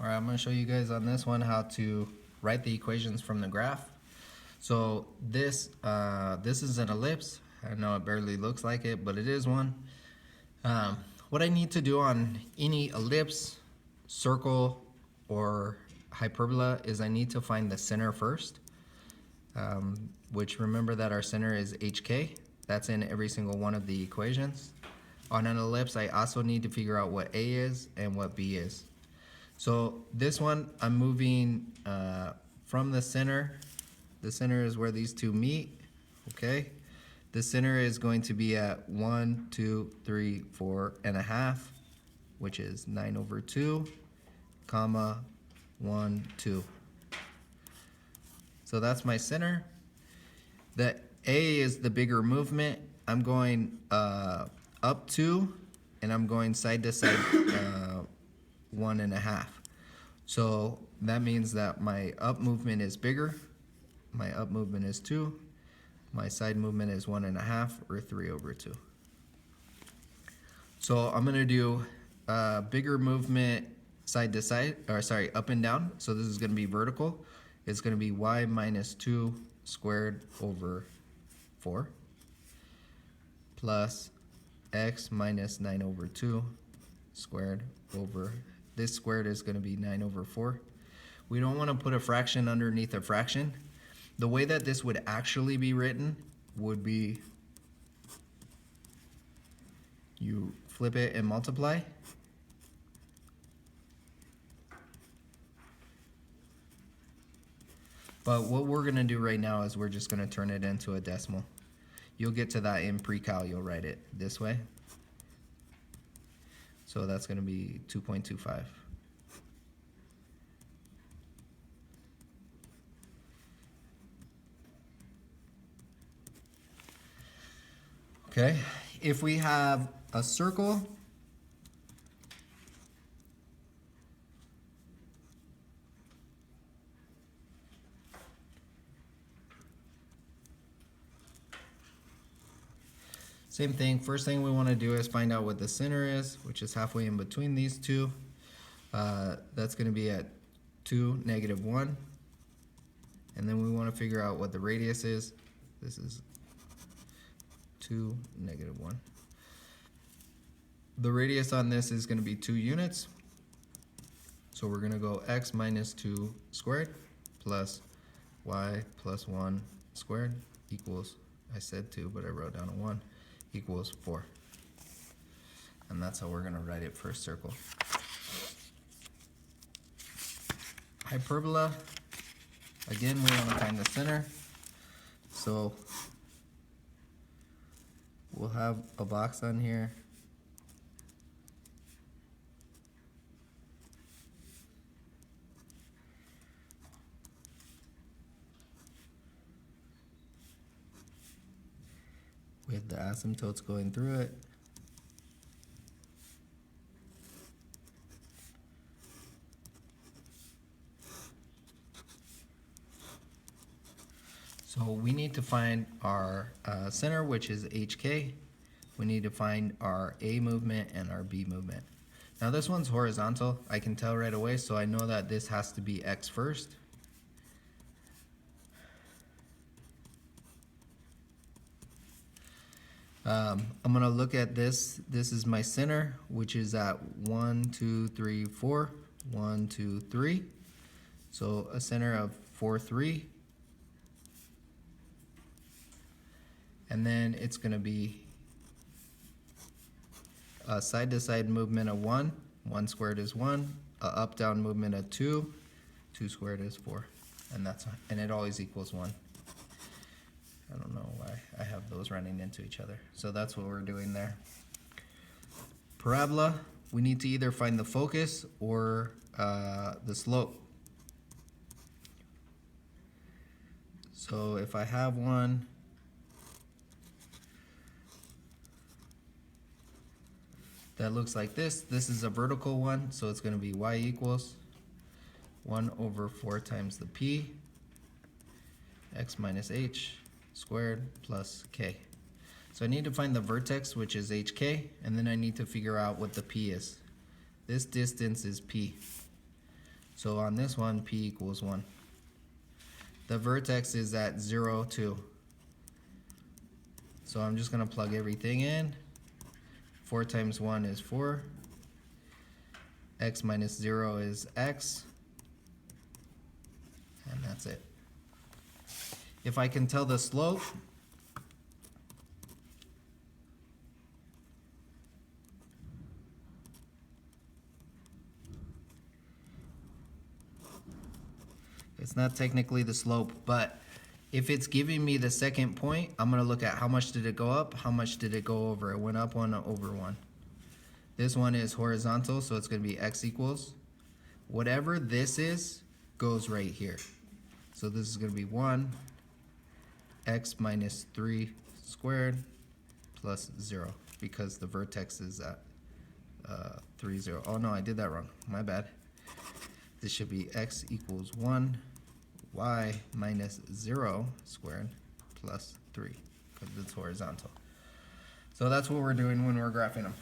Alright, I'm going to show you guys on this one how to write the equations from the graph. So this is an ellipse. I know it barely looks like it, but it is one. What I need to do on any ellipse, circle, or hyperbola is I need to find the center first, which remember that our center is HK. That's in every single one of the equations. On an ellipse, I also need to figure out what A is and what B is. So this one, I'm moving from the center. The center is where these two meet, okay? The center is going to be at 1, 2, 3, 4.5, which is 9/2, comma, 1, 2. So that's my center. The A is the bigger movement. I'm going up 2, and I'm going side to side 1.5. So that means that my up movement is bigger. My up movement is 2. My side movement is 1.5 or 3/2. So I'm gonna do bigger movement side to side, or sorry, up and down. So this is gonna be vertical. It's gonna be y minus 2 squared over 4 plus x minus 9/2 squared over, this squared is going to be 9/4. We don't want to put a fraction underneath a fraction. The way that this would actually be written would be you flip it and multiply. But what we're going to do right now is we're just going to turn it into a decimal. You'll get to that in pre-cal, you'll write it this way. So that's going to be 2.25. Okay, if we have a circle, same thing. First thing we want to do is find out what the center is, which is halfway in between these two. That's going to be at 2, -1. And then we want to figure out what the radius is. This is 2, -1. The radius on this is going to be 2 units. So we're going to go x minus 2 squared plus y plus 1 squared equals, I said 2, but I wrote down a 1, equals 4. And that's how we're going to write it for a circle. Hyperbola, again, we want to find the center. So we'll have a box on here. With the asymptotes going through it. So we need to find our center, which is HK. We need to find our A movement and our B movement. Now this one's horizontal. I can tell right away, so I know that this has to be X first. I'm going to look at this. This is my center, which is at 1, 2, 3, 4. 1, 2, 3. So a center of 4, 3. And then it's going to be a side-to-side movement of 1. 1 squared is 1. A up-down movement of 2. 2 squared is 4. And it always equals 1. I don't know why I have those running into each other. So that's what we're doing there. Parabola, we need to either find the focus or the slope. So if I have one, that looks like this. This is a vertical one, so it's going to be y equals 1/4 times the p, x minus h squared plus k. So I need to find the vertex, which is hk, and then I need to figure out what the p is. This distance is p. So on this one, P equals 1. The vertex is at 0, 2. So I'm just going to plug everything in. 4 times 1 is 4. X minus 0 is x. And that's it. If I can tell the slope, it's not technically the slope, but if it's giving me the second point, I'm going to look at how much did it go up, how much did it go over. It went up 1 over 1. This one is horizontal, so it's going to be x equals. Whatever this is goes right here. So this is going to be 1 x minus 3 squared plus 0 because the vertex is at 3, 0. Oh no, I did that wrong. My bad. This should be x equals 1 y minus 0 squared plus 3 because it's horizontal. So that's what we're doing when we're graphing them.